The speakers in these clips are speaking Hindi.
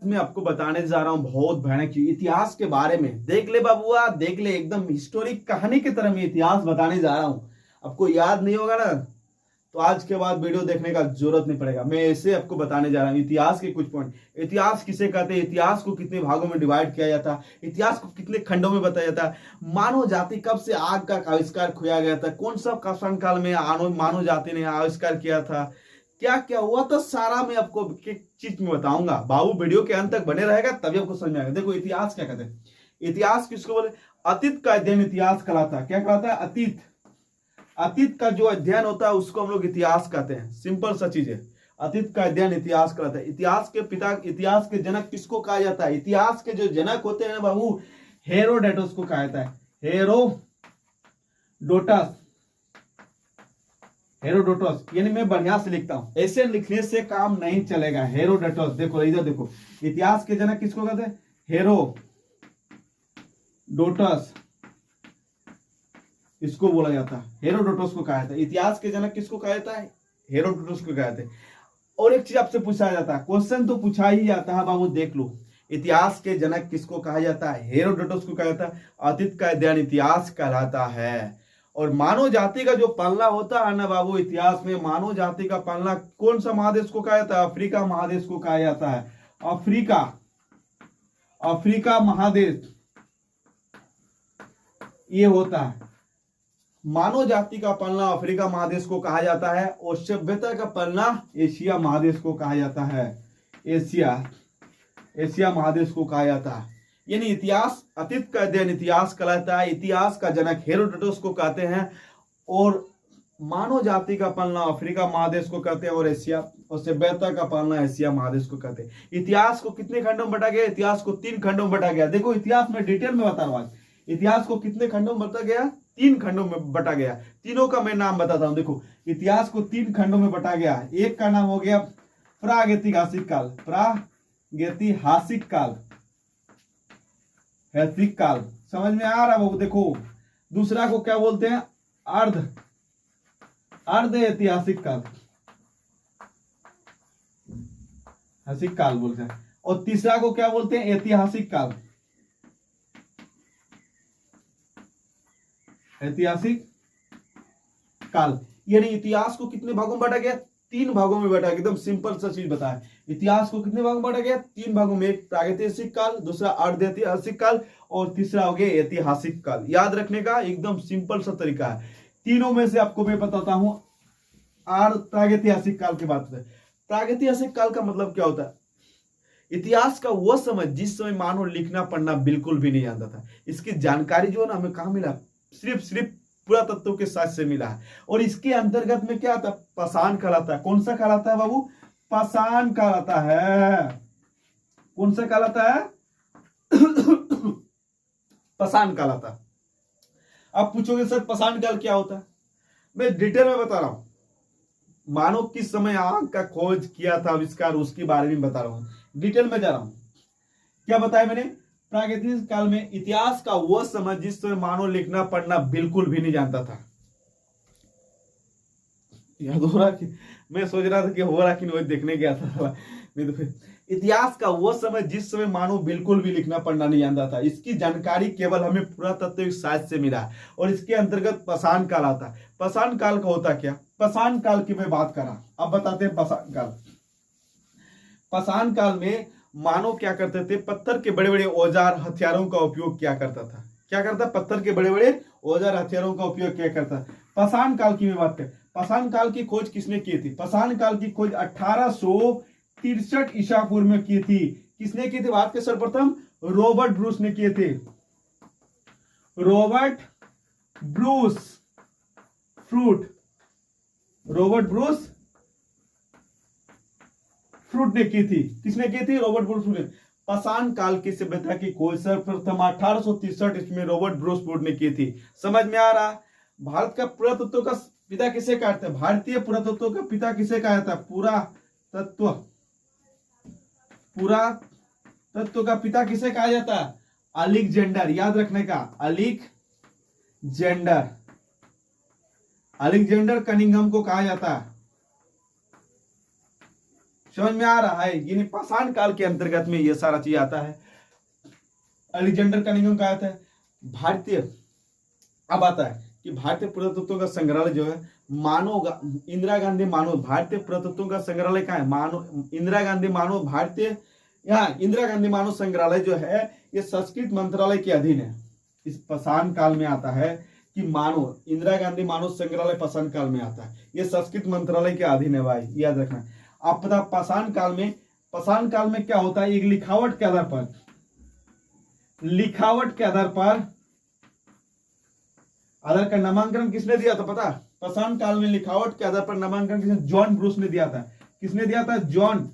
मैं आपको बताने जा रहा हूं बहुत भयानक चीज इतिहास के बारे में। देख ले बाबुआ, देख ले, एकदम हिस्टोरिक कहानी की तरह मैं इतिहास बताने जा रहा हूं। आपको याद नहीं होगा ना, तो आज के बाद वीडियो देखने का जरूरत नहीं पड़ेगा। मैं ऐसे आपको बताने जा रहा हूँ इतिहास के कुछ पॉइंट। इतिहास किसे कहते हैं, इतिहास को कितने भागों में डिवाइड किया जाता है, इतिहास को कितने खंडों में बताया जाता है, मानव जाति कब से आग का आविष्कार किया गया था, कौन सा शासन काल में मानव जाति ने आविष्कार किया था, क्या क्या हुआ था, सारा मैं आपको एक चीज में बताऊंगा। बाबू वीडियो के अंत तक बने रहेगा तभी आपको समझ में आएगा। देखो इतिहास क्या कहते हैं, इतिहास किसको बोले, अतीत का अध्ययन इतिहास कहलाता है। क्या कहलाता है, अतीत। अतीत का जो अध्ययन होता है उसको हम लोग इतिहास कहते हैं। सिंपल सा चीज है, अतीत का अध्ययन इतिहास कहलाता है। इतिहास के पिता, इतिहास के जनक किसको कहा जाता है, इतिहास के जो जनक होते हैं ना बाबू, हेरोडोटस को कहा जाता है। हेरोडोटस, हेरोडोटस, यानी मैं बढ़िया से लिखता हूं, ऐसे लिखने से काम नहीं चलेगा। हेरोडोटस, देखो इधर देखो, इतिहास के जनक किसको कहते हैं, हेरोडोटस, इसको बोला जाता है, हेरोडोटस को कहा जाता है। इतिहास के जनक किसको कहा जाता है, हेरोडोटस को कहा जाता है। और एक चीज आपसे पूछा जाता है, क्वेश्चन तो पूछा ही जाता है बाबू, देख लो। इतिहास के जनक किसको कहा जाता है, हेरोडोटस को कहा जाता है। अतीत का अध्ययन इतिहास कहलाता है। और मानव जाति का जो पलना होता है ना बाबू, इतिहास में मानव जाति का पलना कौन सा महादेश को कहा जाता है, अफ्रीका महादेश को कहा जाता है। अफ्रीका, अफ्रीका महादेश ये होता है। मानव जाति का पलना अफ्रीका महादेश को कहा जाता है, और सभ्यता का पलना एशिया महादेश को कहा जाता है। एशिया, एशिया महादेश को कहा जाता है। यानी इतिहास, अतीत का अध्ययन इतिहास कहलाता है। इतिहास का जनक हेरोडोटस को कहते हैं, और मानव जाति का पलना अफ्रीका महादेश को कहते हैं, और एशिया और सभ्यता का पलना एशिया महादेश को कहते हैं। इतिहास को कितने खंडों में बटा गया, इतिहास को 3 खंडों में बटा गया। देखो इतिहास में डिटेल में बता रहा हूं आज, इतिहास को कितने खंडों में बटा गया, 3 खंडों में बटा गया। तीनों का मैं नाम बताता हूं। देखो इतिहास को 3 खंडों में बटा गया। एक का नाम हो गया प्रागैतिहासिक काल, प्रागैतिहासिक काल, ऐतिहासिक काल, समझ में आ रहा है? देखो दूसरा को क्या बोलते हैं, अर्ध ऐतिहासिक काल, ऐतिहासिक काल बोलते हैं। और तीसरा को क्या बोलते हैं, ऐतिहासिक काल, ऐतिहासिक काल। यानी इतिहास को कितने भागों में बांटा गया, 3 भागों में बांटा गया। एकदम सिंपल सा चीज बताया, इतिहास को कितने भागों में बांटा गया, 3 भागों में। एक प्रागैतिहासिक काल, दूसरा अर्ध ऐतिहासिक काल, और तीसरा हो गया ऐतिहासिक काल। याद रखने का एकदम सिंपल सा तरीका है। तीनों में से आपको मैं बताता हूं। प्रागैतिहासिक काल की बात है। प्रागैतिहासिक काल का मतलब क्या होता है, इतिहास का वह समय जिस समय मानव लिखना पढ़ना बिल्कुल भी नहीं जानता था। इसकी जानकारी जो है ना हमें कहां मिला, सिर्फ पुरातत्व के साथ से मिला है। और इसके अंतर्गत में क्या आता है, पाषाण कहलाता है। कौन सा कहलाता है बाबू, पाषाण कहलाता है। कौन सा कहलाता है पाषाण कहलाता है। अब पूछोगे सर पाषाण काल क्या होता है, मैं डिटेल में बता रहा हूं। मानव किस समय आग का खोज किया था, आविष्कार, उसके बारे में बता रहा हूं, डिटेल में जा रहा हूं। क्या बताया मैंने, प्रागैतिहासिक काल में इतिहास का वह समय जिस समय मानव लिखना पढ़ना बिल्कुल भी नहीं जानता था। याद हो रहा कि मैं सोच रहा था कि हो रहा कि नहीं, देखने गया था नहीं तो फिर। इतिहास का वह समय जिस समय मानव बिल्कुल भी लिखना पढ़ना नहीं जानता था। इसकी जानकारी केवल हमें पुरातत्व साहित्य से मिला है, और इसके अंतर्गत पाषाण काल आता है। पाषाण काल का होता क्या, पाषाण काल की मैं बात कर रहा, अब बताते हैं पाषाण काल। पाषाण काल में मानव क्या करते थे, पत्थर के बड़े बड़े औजार हथियारों का उपयोग क्या करता था। क्या करता, पत्थर के बड़े बड़े औजार हथियारों का उपयोग क्या करता। पाषाण काल की मैं बात कर, पाषाण काल की खोज किसने की थी, पाषाण काल की खोज 1863 ईसा पूर्व में की थी। किसने की थी, भारत के सर्वप्रथम रॉबर्ट ब्रूस ने किए थे। Robert Bruce fruit, Robert Bruce fruit ने की थी। किसने की थी, रॉबर्ट ब्रूस फ्रूट ने। पाषाण काल की सभ्यता की खोज सर्वप्रथम 1863 ईस्वी में रॉबर्ट ब्रूस फ्रूट ने की थी। समझ में आ रहा, भारत का पुरातत्व का पिता किसे कहते हैं, भारतीय पुरातत्व का पिता किसे कहा जाता है, पुरातत्व, पुरातत्व का पिता किसे कहा जाता है, अलेक्जेंडर। याद रखने का, अलेक्जेंडर, अलेक्जेंडर कनिंघम को कहा जाता है। समझ में आ रहा है? यानी पाषाण काल के अंतर्गत में ये सारा चीज आता है। अलेक्जेंडर कनिंघम का आता है भारतीय, अब आता है कि भारतीय पुरातत्व का संग्रहालय जो है इंदिरा गांधी मानव भारतीय पुरातत्व का संग्रहालय कहाँ है? इंदिरा गांधी मानव भारतीय, यहाँ इंदिरा गांधी मानव संग्रहालय जो है ये संस्कृत मंत्रालय के अधीन है। इस पाषाण काल में आता है कि इंदिरा गांधी मानव संग्रहालय पाषाण काल में आता है, ये संस्कृत मंत्रालय के अधीन है भाई, याद रखना। आप पता पाषाण काल में क्या होता है? एक लिखावट के आधार पर आधार का नामांकन किसने दिया था पता? पाषाण काल में लिखावट के आधार पर नामांकन किसने? जॉन ब्रूस ने दिया था। किसने दिया था? जॉन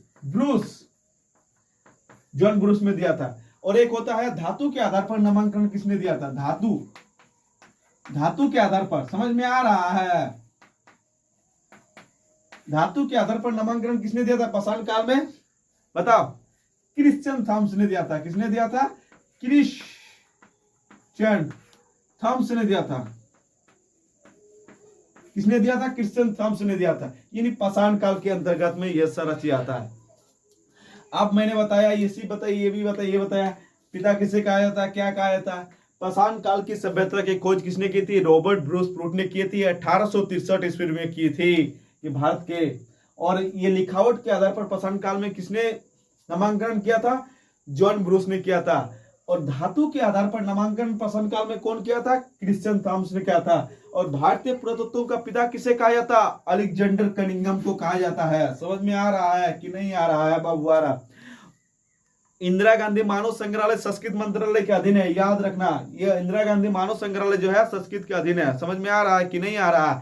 ब्रूस में दिया था। और एक होता है धातु के आधार पर नामांकन किसने दिया था? धातु के आधार पर, समझ में आ रहा है? धातु के आधार पर नामांकन किसने दिया था पाषाण काल में? बताओ। क्रिश्चियन थॉम्स ने दिया था। किसने दिया था? क्रिश्चियन थॉम्स ने दिया था। किसने दिया था? क्रिश्चियन थॉम्स ने दिया था। यानी पाषाण काल के अंतर्गत में यह सारा चीज आता है। अब मैंने बताया, ये भी बताया, ये बताया। पिता किसे कहा जाता है, क्या कहा जाता है? पाषाण काल की सभ्यता की खोज किसने की थी? रॉबर्ट ब्रूस प्रूट ने की थी। 1863 ईस्वी में की थी ये भारत के। और ये लिखावट के आधार पर पाषाण काल में किसने नामांकन किया था? जॉन ब्रूस ने किया था। और धातु के आधार पर नामांकन पाषाण काल में कौन किया था? क्रिश्चियन थॉम्स ने किया था। और भारतीय पुरातत्व का पिता किसे कहा जाता? अलेक्जेंडर कनिंघम को कहा जाता है। समझ में आ रहा है कि नहीं आ रहा है बाबू? आ रहा। इंदिरा गांधी मानव संग्रहालय संस्कृत मंत्रालय के अधीन है, याद रखना। ये इंदिरा गांधी मानव संग्रहालय जो है संस्कृत के अधीन है। समझ में आ रहा है कि नहीं आ रहा?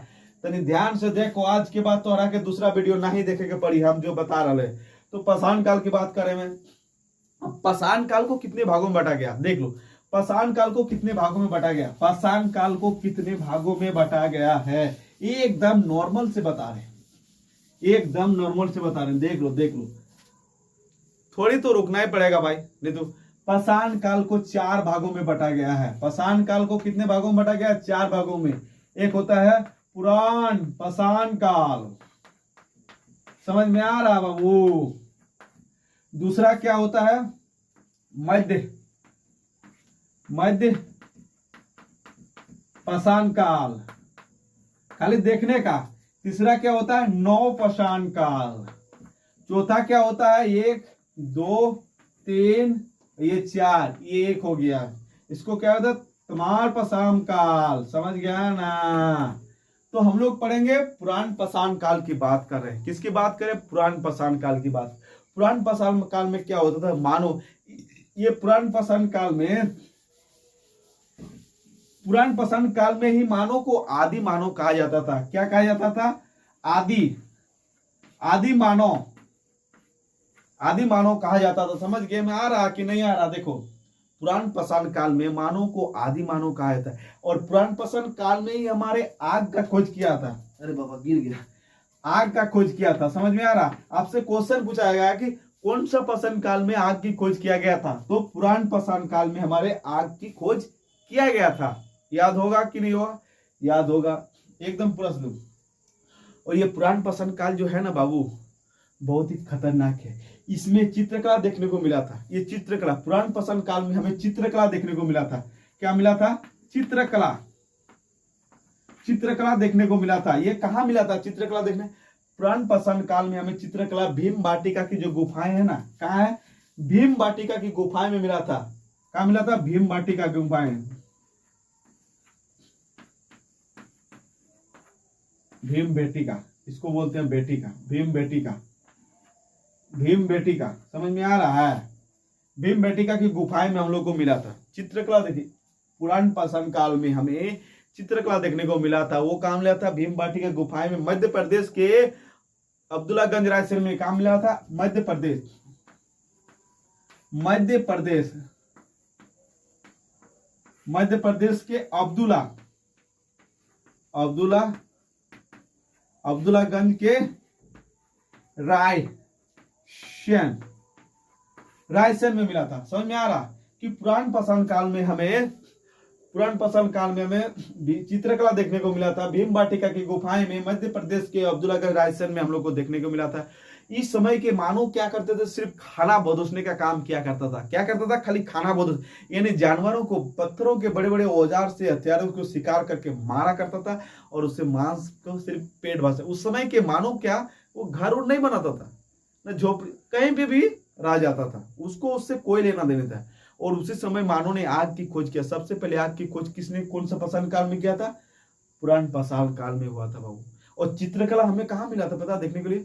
तनी ध्यान से देखो, आज के बाद तो हरा के दूसरा वीडियो नहीं देखे के पड़ी, हम जो बता रहे। तो पाषाण काल की बात करें में, पाषाण काल को कितने भागों में बांटा गया? देख लो, पाषाण काल को कितने भागों में बांटा गया? पाषाण काल को कितने भागों में बांटा गया है? एकदम नॉर्मल से बता रहे, एकदम नॉर्मल से बता रहे। देख लो, थोड़ी तो रुकना ही पड़ेगा भाई, नहीं तो। पाषाण काल को 4 भागों में बांटा गया है। पाषाण काल को कितने भागों में बांटा गया है? 4 भागों में। एक होता है पुराण पाषाण काल, समझ में आ रहा बाबू? दूसरा क्या होता है? मध्य पाषाण काल, खाली देखने का। तीसरा क्या होता है? नव पाषाण काल। चौथा क्या होता है? 1 2 3 ये 4, ये 1 हो गया। इसको क्या होता है? तमार पाषाण काल। समझ गया ना? तो हम लोग पढ़ेंगे पुराण पाषाण काल की बात कर रहे हैं। किसकी बात करें? पुराण पाषाण काल की बात। पुराण पाषाण काल में क्या होता था? मानो ये पुराण पाषाण काल में ही मानव को आदि मानव कहा जाता था। क्या कहा जाता था? आदि मानव कहा जाता था। समझ गए में आ रहा कि नहीं आ रहा? देखो, पुराण पाषाण काल में मानव को आदि मानव कहा जाता है। और पुराण पाषाण काल में ही हमारे आग का खोज किया था। अरे बाबा गिर गया। आग का खोज किया था। समझ में आ रहा? आपसे क्वेश्चन पूछा गया कि कौन सा पाषाण काल में आग की खोज किया गया था? तो पुराण पाषाण काल में हमारे आग की खोज किया गया था। याद होगा कि नहीं होगा? याद होगा, एकदम प्रश्न। और ये पुराण पाषाण काल जो है ना बाबू, बहुत ही खतरनाक है। इसमें चित्रकला देखने को मिला था। ये चित्रकला पुराण पाषाण काल में हमें चित्रकला देखने को मिला था। क्या मिला था? चित्रकला देखने को मिला था। ये कहाँ मिला था चित्रकला देखने? पुराण पाषाण काल में हमें चित्रकला भीम बाटिका की जो गुफाएं है ना, कहाँ है? भीम बाटिका की गुफाएं में मिला था। कहाँ मिला था? भीम बाटिका की गुफाएं। भीम बेटिका, इसको बोलते हैं बेटिका, भीम बेटिका। समझ में आ रहा है? भीम बेटिका की गुफाएं में हम लोग को मिला था चित्रकला। देखिए, पुराण पाषाण काल में हमें चित्रकला देखने को मिला था। वो काम लिया था भीम बाटिका गुफाएं में, मध्य प्रदेश के अब्दुल्लागंज रायसेन में। काम मिला था मध्य प्रदेश के अब्दुल्लागंज के रायसेन में मिला था। समझ में आ रहा कि पुराण पाषाण काल में हमें चित्रकला देखने को मिला था। भीम बाटिका की गुफाएं में मध्य प्रदेश के अब्दुल्लागंज रायसेन में हम लोग को देखने को मिला था। इस समय के मानव क्या करते थे, सिर्फ खाना बदोसने का काम किया करता था। क्या करता था, खाली खाना बदोस, यानी जानवरों को पत्थरों के बड़े बड़े औजार से, हथियारों को शिकार करके मारा करता था और उससे मांस को सिर्फ पेट भर। उस समय के मानव क्या, वो घर उड़ नहीं बनाता था, न झोपड़ी, कहीं पे भी रह जाता था, उसको उससे कोई लेना देना था। और उसी समय मानव ने आग की खोज किया। सबसे पहले आग की खोज किसने, कौन सा पाषाण काल में किया था, पुराण पाषाण काल में हुआ था बाबू। और चित्रकला हमें कहाँ मिला था पता देखने के लिए,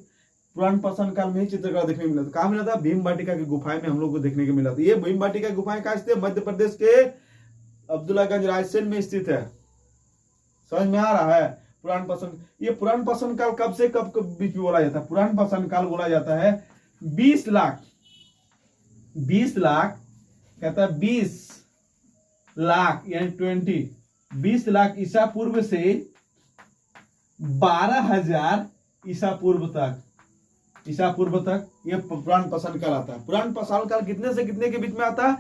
पुराण पाषाण काल में ही चित्रकला देखने को मिला था। कहाँ मिला था, भीम बाटिका की गुफाएं में हम लोग को देखने को मिला था। ये भीम बाटिका गुफाएं कहाँ स्थित है, मध्य प्रदेश के अब्दुल्लागंज रायसेन में स्थित है। समझ में आ रहा है। पुराण पाषाण, ये पुराण पाषाण काल कब से कब के बीच में बोला जाता है, पुराण पाषाण काल बोला जाता है 20 लाख कहता है 20 लाख यानी 20 लाख ईसा पूर्व से 12,000 ईसा पूर्व तक ये पुराण पाषाण काल आता है। पुराण पाषाण काल कितने से कितने के बीच में आता है,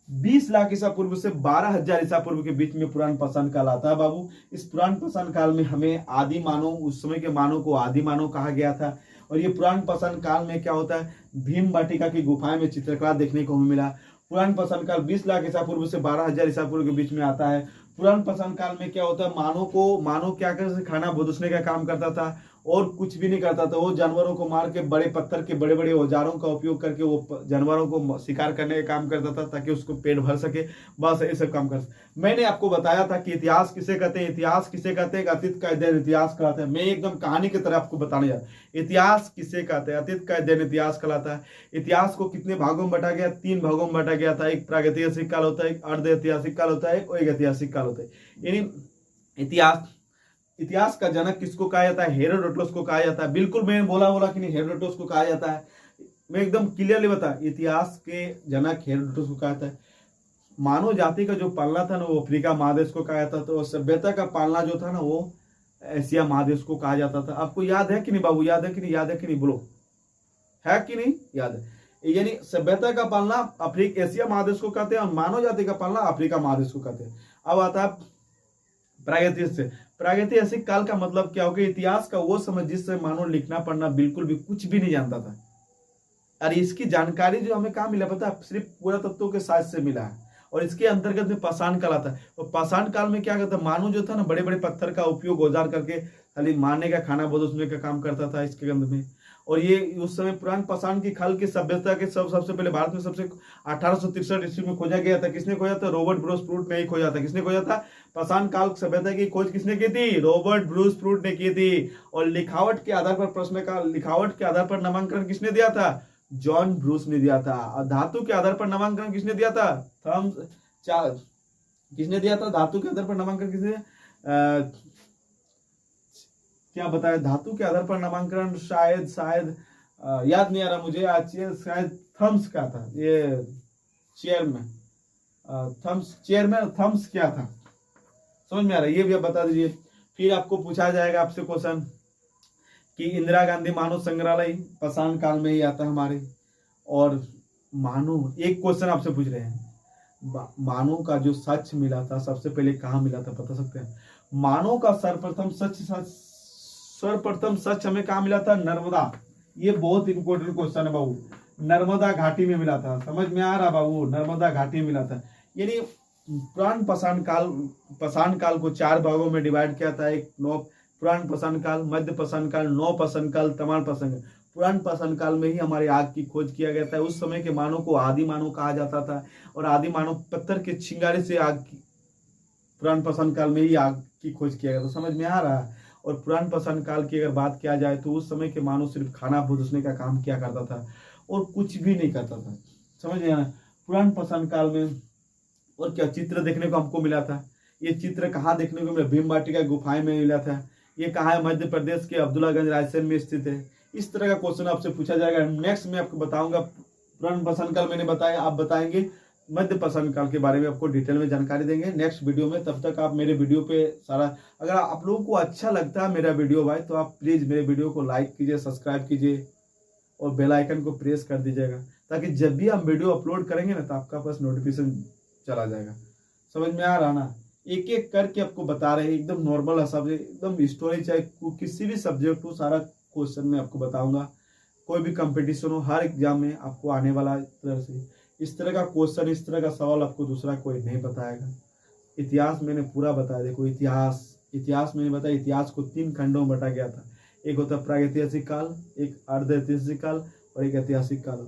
20 लाख ईसा पूर्व से 12,000 ईसा पूर्व के बीच में पुराण पाषाण काल आता है बाबू। इस पुराण पाषाण काल में हमें आदि मानव, उस समय के मानव को आदि मानव कहा गया था। और ये पुराण पाषाण काल में क्या होता है, भीम बाटिका की गुफाएं में चित्रकला देखने को हमें मिला। पुराण पाषाण काल 20 लाख ईसा पूर्व से 12,000 ईसा पूर्व के बीच में आता है। पुराण पाषाण काल में क्या होता है, मानव क्या करते, खाना बदोसने का काम करता था और कुछ भी नहीं करता था। वो जानवरों को मार के, बड़े पत्थर के बड़े बड़े औजारों का उपयोग करके वो जानवरों को शिकार करने का काम करता था ताकि उसको पेट भर सके, बस ये सब काम करता। मैंने आपको बताया था कि इतिहास किसे कहते हैं, इतिहास किसे कहते हैं, अतीत का अध्ययन इतिहास कहलाता है। मैं एकदम कहानी की तरह आपको बताने जा रहा हूं, इतिहास किसे कहते हैं, अतीत का अध्ययन इतिहास कहलाता है। इतिहास को कितने भागों में बांटा गया, 3 भागों में बांटा गया था। एक प्रागैतिहासिक काल होता है, एक अर्ध ऐतिहासिक काल होता है, एक ऐतिहासिक काल होता है। यानी इतिहास का जनक किसको कहा जाता है, हेरोडोटस को कहा जाता है। बिल्कुल मैंने बोला कि नहीं, हेरोडोटस को कहा जाता है। मैं एकदम क्लियरली बता, इतिहास के जनक हेरोडोटस को कहा जाता है। मानव जाति का जो पालना था ना, वो अफ्रीका महादेश को कहा जाता था। तो सभ्यता का पालना जो था ना, वो एशिया महादेश को कहा जाता था। आपको याद है कि नहीं बाबू, याद है कि नहीं बोलो, है कि नहीं याद है। यानी सभ्यता का पालना एशिया महादेश को कहते हैं और मानव जाति का पालना अफ्रीका महादेश को कहते हैं। अब आता है प्रागैतिहासिक काल का मतलब क्या हो गया, इतिहास का वो समय जिस समय मानव लिखना पढ़ना बिल्कुल भी कुछ भी नहीं जानता था। और इसकी जानकारी जो हमें कहाँ मिला पता है, सिर्फ पुरातत्वों के साथ से मिला है। और इसके अंतर्गत में पाषाण काल आता है। और पाषाण काल में क्या करता है, मानव जो था ना, बड़े बड़े पत्थर का उपयोग औजार करके खाली मारने का, खाना बदोसने का काम करता था इसके अंदर में। और ये उस समय पुराण पाषाण की काल की सभ्यता के सबसे पहले भारत में सबसे 1863 ईस्वी में खोजा गया था। किसने खोजा था, रॉबर्ट ब्रूस प्रूट ने ही खोजा था। किसने खोजा था, पाषाण काल सभ्यता की खोज किसने की थी, रॉबर्ट ब्रूस प्रूट ने की थी। और लिखावट के आधार पर लिखावट के आधार पर नामांकन किसने दिया था, जॉन ब्रूस ने दिया था। धातु के आधार पर नामांकन किसने दिया था, किसने दिया था, धातु के आधार पर नामांकन किसने क्या बताया, धातु के आधार पर नामांकन शायद याद नहीं आ रहा मुझे, शायद थम्स का था। ये थम्स क्या था, समझ में आ रहा है, ये भी आप बता दीजिए। फिर आपको पूछा जाएगा आपसे क्वेश्चन कि इंदिरा गांधी मानव संग्रहालय पाषाण काल में ही आता है हमारे। और मानव, एक क्वेश्चन आपसे पूछ रहे हैं, मानव का जो सच मिला था सबसे पहले कहाँ मिला था बता सकते हैं। मानव का सर्वप्रथम सच हमें कहाँ मिला था, नर्मदा। ये बहुत इंपॉर्टेंट क्वेश्चन है बाबू, नर्मदा घाटी में मिला था। समझ में आ रहा बाबू, नर्मदा घाटी में मिला था। यानी पुराण पाषाण काल को 4 भागों में डिवाइड किया था। एक पुराण पाषाण काल, मध्य पाषाण काल, नव पाषाण काल, तमाल पाषाण काल। पुराण पाषाण काल में ही हमारे आग की खोज किया गया था। उस समय के मानव को आदि मानव कहा जाता था। और आदि मानव पत्थर के चिंगारे से पुराण पाषाण काल में ही आग की खोज किया गया था। समझ में आ रहा है। और पुराण पाषाण काल की अगर बात किया जाए तो उस समय के मानव सिर्फ खाना बदोसने का काम किया करता था और कुछ भी नहीं करता था। समझ में आना। पुराण पाषाण काल में और क्या चित्र देखने को हमको मिला था। ये चित्र कहाँ देखने को मिला, भीमबाटिका गुफाएं में मिला था। ये कहाँ है, मध्य प्रदेश के अब्दुल्लागंज रायसेन में स्थित है। इस तरह का क्वेश्चन आपसे पूछा जाएगा। नेक्स्ट में आपको बताऊंगा पुराण पाषाण काल मैंने बताया, आप बताएंगे मध्य पाषाण काल के बारे में, आपको डिटेल में जानकारी देंगे नेक्स्ट वीडियो में। तब तक आप मेरे वीडियो पे सारा, अगर आप लोगों को अच्छा लगता है मेरा वीडियो भाई, तो आप प्लीज मेरे वीडियो को लाइक कीजिए, सब्सक्राइब कीजिए और बेल आइकन को प्रेस कर दीजिएगा, ताकि जब भी हम वीडियो अपलोड करेंगे ना तो आपका पास नोटिफिकेशन चला जाएगा। समझ में आ रहा ना। एक एक करके आपको बता रहे हैं, एकदम नॉर्मल सब्जेक्ट, एकदम स्टोरी चाहे किसी भी सब्जेक्ट हो, सारा क्वेश्चन में आपको बताऊंगा। कोई भी कंपटीशन हो, हर एग्जाम में आपको आने वाला तरह से इस तरह का क्वेश्चन, इस तरह का सवाल आपको दूसरा कोई नहीं बताएगा। इतिहास मैंने पूरा बताया। देखो इतिहास मैंने बताया, इतिहास को 3 खंडों में बांटा गया था। एक होता है प्रागैतिहासिक काल, एक अर्ध ऐतिहासिक काल और एक ऐतिहासिक काल।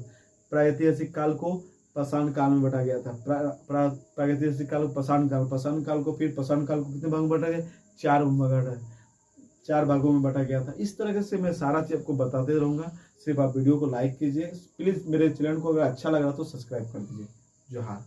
प्रागैतिहासिक काल को पाषाण काल में बांटा गया था। प्रागैतिहासिक काल को पाषाण काल को फिर पाषाण काल को कितने भागों में बांटा गया? 4 भागों में बांटा गया था। इस तरह से मैं सारा चीज आपको बताते रहूंगा। सिर्फ आप वीडियो को लाइक कीजिए प्लीज। मेरे चैनल को अगर अच्छा लग रहा तो सब्सक्राइब कर दीजिए। जोहार।